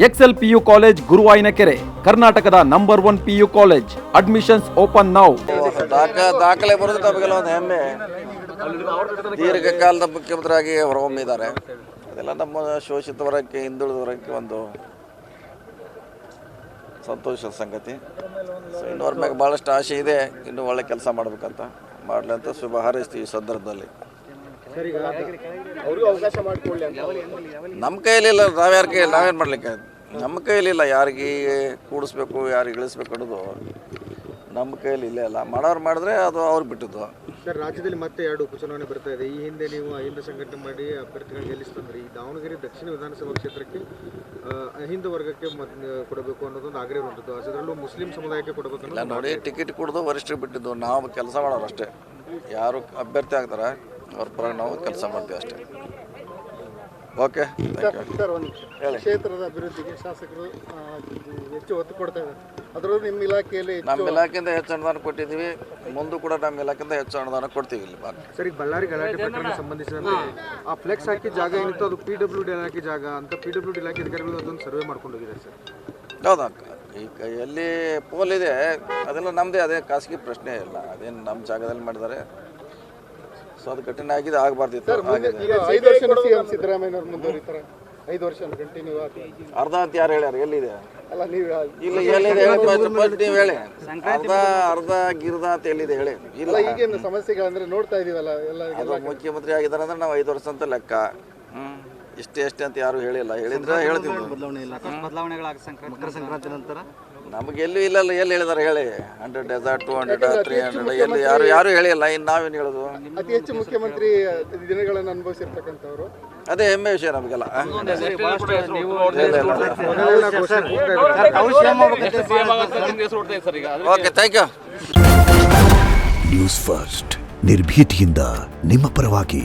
Excel PU college ಗುರುವಾಯಿನಕೆರೆ, ಕರ್ನಾಟಕದ number 1 PU college. Admissions open now. ದಾಖಲೆ ಬರೋದು ನಮಗೆಲ್ಲ ಒಂದು ಹೆಮ್ಮೆ. ದೀರ್ಘಕಾಲದ ಮುಖ್ಯಮಂತ್ರಿಯಾಗಿ ಹೊರಹೊಮ್ಮಿದ್ದಾರೆ. ಅದೆಲ್ಲ ನಮ್ಮ ಶೋಷಿತ ವರ್ಗಕ್ಕೆ, ಹಿಂದುಳಿದ ವರ್ಗಕ್ಕೆ ಒಂದು ಸಂತೋಷದ ಸಂಗತಿ. ಸೊ ಇನ್ನೂರ ಮ್ಯಾಗ ಭಾಳಷ್ಟು ಆಸೆ ಇದೆ, ಇನ್ನೂ ಒಳ್ಳೆ ಕೆಲಸ ಮಾಡ್ಬೇಕಂತ ಮಾಡಲಿ ಅಂತ ಶುಭ ಹಾರೈಸ್ತೀವಿ ಈ ಸಂದರ್ಭದಲ್ಲಿ. ನಮ್ಮ ಕೈಯಲ್ಲಿಲ್ಲ, ನಾವೇನು ಮಾಡಲಿಕ್ಕೆ, ನಮ್ಮ ಕೈಯಲ್ಲಿಲ್ಲ. ಯಾರಿಗೆ ಕೂಡಿಸ್ಬೇಕು, ಯಾರಿಗೆ ಇಳಿಸ್ಬೇಕು ಅನ್ನೋದು ನಮ್ಮ ಕೈಯಲ್ಲಿ ಇಲ್ಲೇ ಅಲ್ಲ. ಮಾಡೋರು ಮಾಡಿದ್ರೆ ಅದು ಅವ್ರಿಗೆ ಬಿಟ್ಟಿದ್ದು. ಸರ್, ರಾಜ್ಯದಲ್ಲಿ ಮತ್ತೆ 2 ಉಪಚುನಾವಣೆ ಬರ್ತಾ ಇದೆ. ಈ ಹಿಂದೆ ನೀವು ಅಹಿಂದ ಸಂಘಟನೆ ಮಾಡಿ ಅಭ್ಯರ್ಥಿಗಳನ್ನ ಗೆಲ್ಲಿಸ್ತಂದ್ರಿ. ಈ ದಾವಣಗೆರೆ ದಕ್ಷಿಣ ವಿಧಾನಸಭಾ ಕ್ಷೇತ್ರಕ್ಕೆ ಅಹಿಂದ ವರ್ಗಕ್ಕೆ ಕೊಡಬೇಕು ಅನ್ನೋದೊಂದು ಆಗ್ರಹ ಇರುವಂಥದ್ದು. ಅದರಲ್ಲೂ ಮುಸ್ಲಿಂ ಸಮುದಾಯಕ್ಕೆ ಕೊಡಬೇಕು ಇಲ್ಲ ನೋಡಿ, ಟಿಕೆಟ್ ಕೊಡೋದು ವರಿಷ್ಠರಿಗೆ ಬಿಟ್ಟಿದ್ದು. ನಾವು ಕೆಲಸ ಮಾಡೋರು ಅಷ್ಟೇ. ಯಾರು ಅಭ್ಯರ್ಥಿ ಆಗ್ತಾರೆ ಅವ್ರ ಪರ ನಾವು ಕೆಲಸ ಮಾಡ್ತೀವಿ ಅಷ್ಟೇ. ಓಕೆ, ಸರ್, ಒಂದು ಕ್ಷೇತ್ರದ ಅಭಿವೃದ್ಧಿಗೆ ಶಾಸಕರು ಹೆಚ್ಚು ಒತ್ತು ಕೊಡ್ತಾ ಇದ್ದಾರೆ. ಅದರಲ್ಲೂ ನಿಮ್ಮ ಇಲಾಖೆಯಲ್ಲಿ ನಮ್ಮ ಇಲಾಖೆಯಿಂದ ಹೆಚ್ಚು ಅನುದಾನ ಕೊಟ್ಟಿದ್ದೀವಿ. ಮುಂದೂ ಕೂಡ ನಮ್ಮ ಇಲಾಖೆಯಿಂದ ಹೆಚ್ಚು ಅನುದಾನ ಕೊಡ್ತೀವಿ ಇಲ್ಲಿ. ಸರ್, ಈಗ ಬಳ್ಳಾರಿ ಗಲಾಟೆ ಪ್ರಕರಣ ಸಂಬಂಧಿಸಿದಂತೆ ಆ ಫ್ಲೆಕ್ಸ್ ಹಾಕಿ ಜಾಗ ಏನಿತ್ತು ಅದು PWD ಇಲಾಖೆ ಜಾಗ ಅಂತ PWD ಇಲಾಖೆ ಅಧಿಕಾರಿಗಳು ಅದನ್ನು ಸರ್ವೆ ಮಾಡ್ಕೊಂಡು ಹೋಗಿದ್ದಾರೆ ಸರ್. ಹೌದಾ? ಈಗ ಎಲ್ಲಿ ಪೋಲ್ ಇದೆ ಅದೆಲ್ಲ ನಮ್ಮದೇ, ಅದೇ ಖಾಸಗಿ ಪ್ರಶ್ನೆ ಇಲ್ಲ. ಅದೇನು ನಮ್ಮ ಜಾಗದಲ್ಲಿ ಮಾಡಿದ್ದಾರೆ. ಸೊ ಅದು ಕಠಿಣ ಆಗಿದೆ, ಆಗಬಾರ್ದಿತ್ತು. ಸಿದ್ದರಾಮಯ್ಯವ್ರು ಮುಂದುವರಿತಾರೆ 5 ವರ್ಷ ಕಂಟಿನ್ಯೂ ಆಗಿ. ಅರ್ಧ ಅಂತ ಯಾರು ಹೇಳ್ಯಾರ? ಎಲ್ಲಿದೆ? ಅಲ್ಲ, ನೀವು ಇಲ್ಲ, ಎಲ್ಲಿದೆ ನೀವು ಹೇಳಿ. ಅರ್ಧ ಗಿರ್ದ ಅಂತ ಎಲ್ಲಿದೆ ಹೇಳಿ. ಇಲ್ಲ, ಈಗೇನು ಸಮಸ್ಯೆಗಳಂದ್ರೆ ನೋಡ್ತಾ ಇದೀವಲ್ಲ ಎಲ್ಲ. ಅದು ಮುಖ್ಯಮಂತ್ರಿ ಆಗಿದ್ದಾರೆ ಅಂದ್ರೆ ನಾವು 5 ವರ್ಷ ಅಂತ ಲೆಕ್ಕ. ಇಷ್ಟೇ ಅಂತ ಯಾರು ಹೇಳಿಲ್ಲ. ಹೇಳಿದ್ರೆ ಹೇಳ್ತೀವಿ. ಮಕರ ಸಂಕ್ರಾಂತಿ ನಂತರ ನಮಗೆ ಎಲ್ಲೂ ಇಲ್ಲಲ್ಲ. ಎಲ್ಲಿ ಹೇಳಿದಾರೆ ಹೇಳಿ? 100 ಡೇಸ, 200, 300 ಎಲ್ಲಿ ಯಾರು ಹೇಳಿಲ್ಲ. ಇನ್ನು ನಾವೇನು ಹೇಳೋದು? ಅತಿ ಹೆಚ್ಚು ಮುಖ್ಯಮಂತ್ರಿ ದಿನಗಳನ್ನು ಅನುಭವಿಸಿರ್ತಕ್ಕಂಥವ್ರು. ಅದೇ ಹೆಮ್ಮೆ ವಿಷಯ ನಮಗೆಲ್ಲ. Okay, thank you. News First, ನಿರ್ಭೀತಿಯಿಂದ ನಿಮ್ಮ ಪರವಾಗಿ.